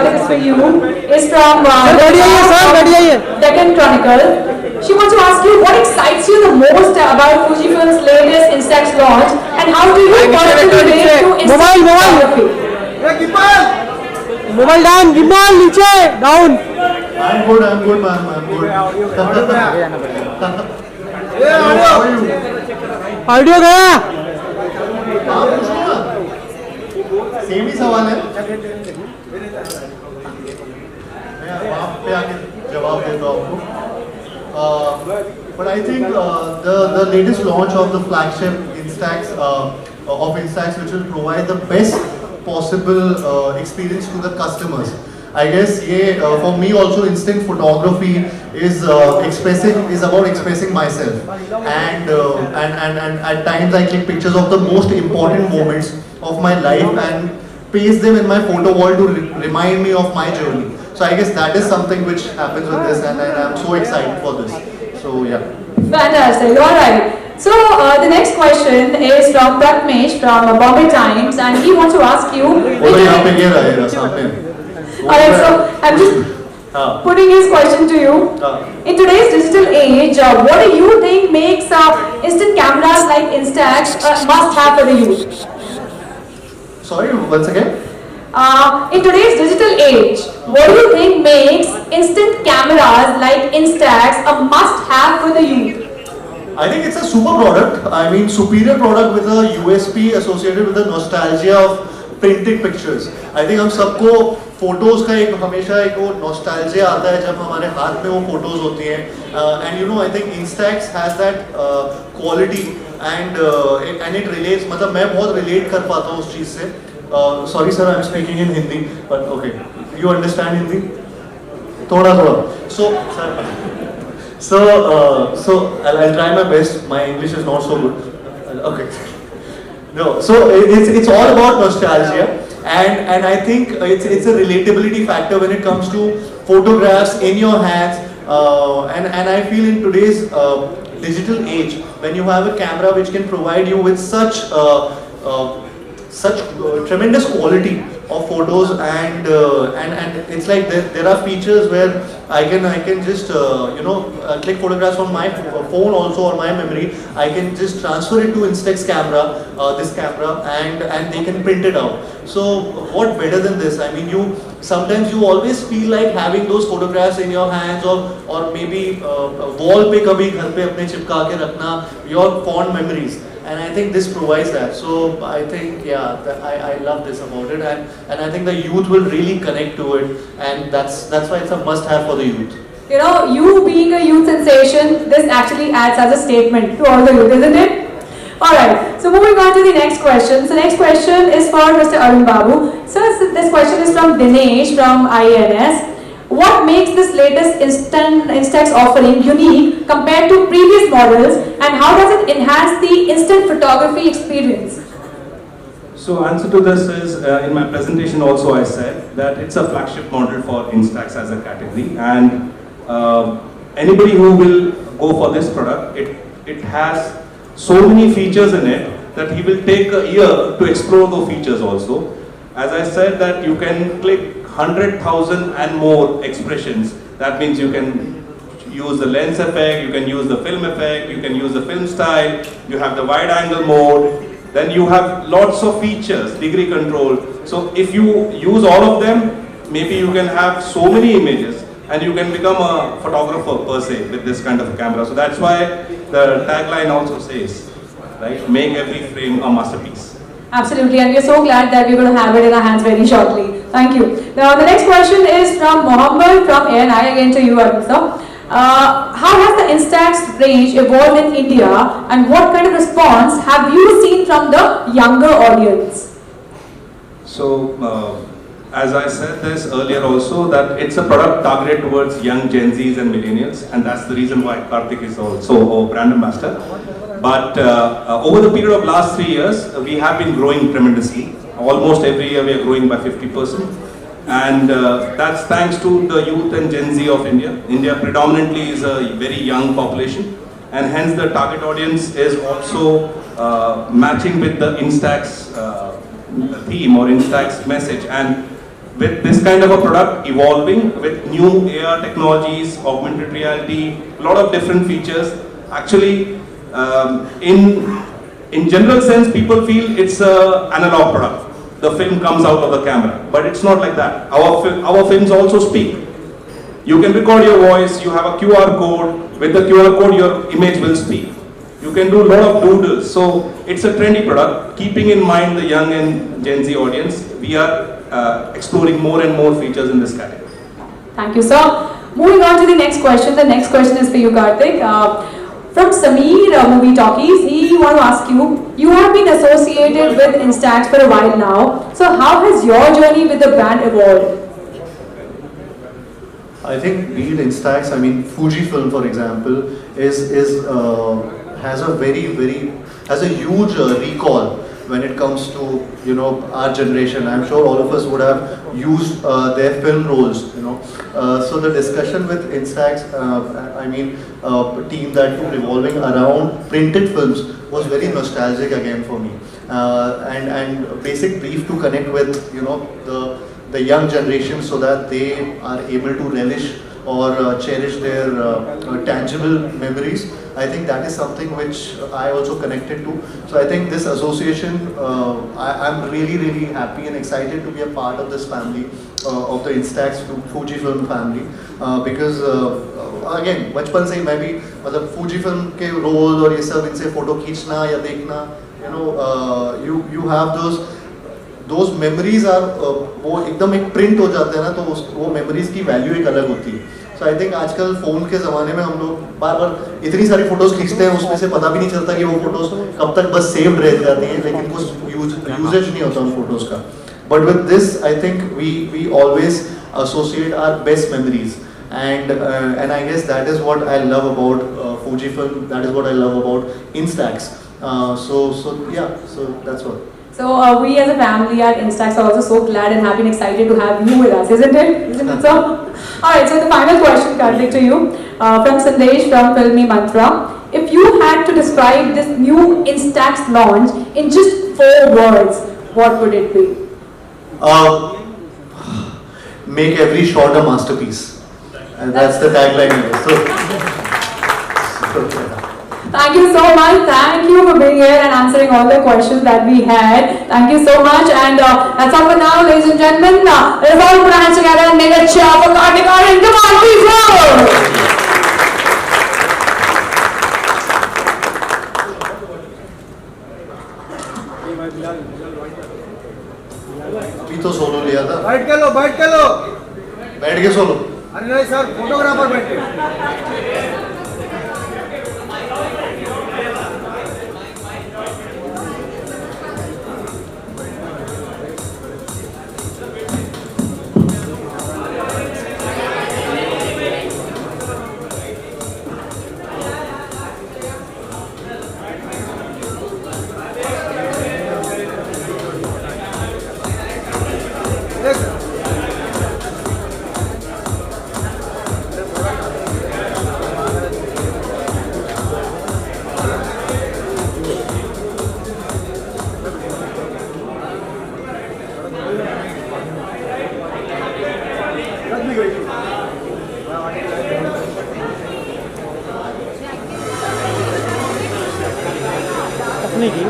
this is for you, is from Deccan Chronicle. She wants to ask you what excites you the most about Fujifilm's latest Instax launch and how do you personally relate to Instax photography? Mobile down, gimbal नीचे down. I'm good, ma'am. I'm good. How are you? Audio गया. हाँ पूछो ना. Same ही सवाल है. मैं वहाँ पे आके जवाब देता हूँ आपको. But I think the latest launch of the flagship Instax of Instax, which will provide the best possible experience to the customers. I guess for me also instant photography is about expressing myself, and at times I click pictures of the most important moments of my life and paste them in my photo wall to remind me of my journey. So I guess that is something which happens with this, and I'm so excited for this. So yeah. Fantastic. All right. So the next question is from Pratmesh from Bombay Times, and he wants to ask you. बोलो यहाँ पे ये रहेगा सामने. Alright, so I'm just putting his question to you. In today's digital age, what do you think makes instant cameras like Instax a must-have for the youth? Sorry, once again. In today's digital age, what do you think makes instant cameras like Instax a must-have for the youth? I think it's a super product. I mean, superior product with a USP associated with the nostalgia of printed pictures. I think हम सबको photos का एक हमेशा एक वो nostalgia आता है जब हमारे हाथ में वो फोटोज होती हैं. And you know I think Instax has that quality and it relates. मतलब मैं बहुत रिलेट कर पाता हूँ उस चीज़ से. Sorry sir, I am speaking in Hindi, but okay, you understand Hindi थोड़ा थोड़ा. So I'll try my best. My English is not so good. Okay. No, so it's all about nostalgia, and I think it's a relatability factor when it comes to photographs in your hands, and I feel in today's digital age, when you have a camera which can provide you with such tremendous quality of photos, and it's like there are features where I can just click photographs on my phone also, or my memory. I can just transfer it to Instax camera, this camera, and they can print it out. So what better than this? I mean, sometimes you always feel like having those photographs in your hands, or maybe wall पे कभी घर पे अपने चिपका के रखना your fond memories. And I think this provides that. So I think I love this about it, and I think the youth will really connect to it, and that's why it's a must-have for the youth. You know, you being a youth sensation, this actually adds as a statement to all the youth, isn't it? Alright, so moving on to the next question. So next question is for Mr. Arun Babu. So this question is from Dinesh from INS. What makes this latest Instax offering unique compared to previous models, and how does it enhance the instant photography experience? So answer to this is, in my presentation also I said that it's a flagship model for Instax as a category, and anybody who will go for this product, it has so many features in it that he will take a year to explore those features also. As I said, that you can click 100,000 and more expressions. That means you can use the lens effect, you can use the film effect, you can use the film style, you have the wide angle mode, then you have lots of features, degree control. So if you use all of them, maybe you can have so many images and you can become a photographer per se with this kind of camera. So that's why the tagline also says, right, make every frame a masterpiece. Absolutely, and we're so glad that we're going to have it in our hands very shortly. Thank you. Now, the next question is from Mohammed from ANI, again to you, Arun sir. How has the Instax range evolved in India, and what kind of response have you seen from the younger audience? So, as I said this earlier also, that it's a product targeted towards young Gen Zs and millennials, and that's the reason why Karthik is also our brand ambassador. But over the period of last 3 years, we have been growing tremendously. Almost every year we are growing by 50%. And that's thanks to the youth and Gen Z of India. India predominantly is a very young population, and hence the target audience is also matching with the Instax theme or Instax message. And with this kind of a product evolving with new AR technologies, augmented reality, a lot of different features. Actually, in general sense, people feel it's an analog product. The film comes out of the camera, but it's not like that. Our films also speak. You can record your voice, you have a QR code, with the QR code your image will speak. You can do a lot of doodles, so it's a trendy product. Keeping in mind the young and Gen Z audience, we are exploring more and more features in this category. Thank you, sir. Moving on to the next question. The next question is for you, Karthik. From Sameer Movie Talkies, he want to ask you, you have been associated with Instax for a while now. So how has your journey with the brand evolved? I think be it Instax, I mean Fujifilm for example, has a huge recall when it comes to our generation. I'm sure all of us would have used their film rolls. So the discussion with Instax, a team that revolving around printed films was very nostalgic again for me. And basic brief to connect with the young generation so that they are able to relish or cherish their tangible memories. I think that is something which I also connected to. So I think this association, I'm really happy and excited to be a part of this family, of the Instax Fujifilm family, because again बचपन से ही मैं भी मतलब Fujifilm के role और ये सब इनसे फोटो खींचना या देखना, you have those memories are वो एकदम एक प्रिंट हो जाते हैं ना, तो वो मेमोरीज की वैल्यू एक अलग होती है. सो आई थिंक आजकल फ़ोन के ज़माने में हम लोग बार बार इतनी सारी फ़ोटोज़ खींचते हैं, उसमें से पता भी नहीं चलता कि वो फ़ोटोज़ कब तक बस सेव्ड रह जाती हैं, लेकिन कुछ यूजेज नहीं होता उन फ़ोटोज़ का. But with this I think we always associate our best memories, and I guess that is what I love about Fujifilm, that is what I love about Instax. So that's what. So we as a family at Instax are also so glad and happy and excited to have you with us, isn't it? Isn't it so? Alright, so the final question, Karthik, to you, from Sandesh from Filmy Mantra. If you had to describe this new Instax launch in just 4 words, what would it be? Make every shot a masterpiece. And that's the tagline. Thank you so much. Thank you for being here and answering all the questions that we had. Thank you so much. And that's all for now, ladies and gentlemen. Let's all put our hands together and make a cheer for Karthik Aryan. Come on, people! अभी तो solo लिया था. बैठ के लो बैठ के solo. अरे नहीं सर, फोटोग्राफर बैठ के. अपने की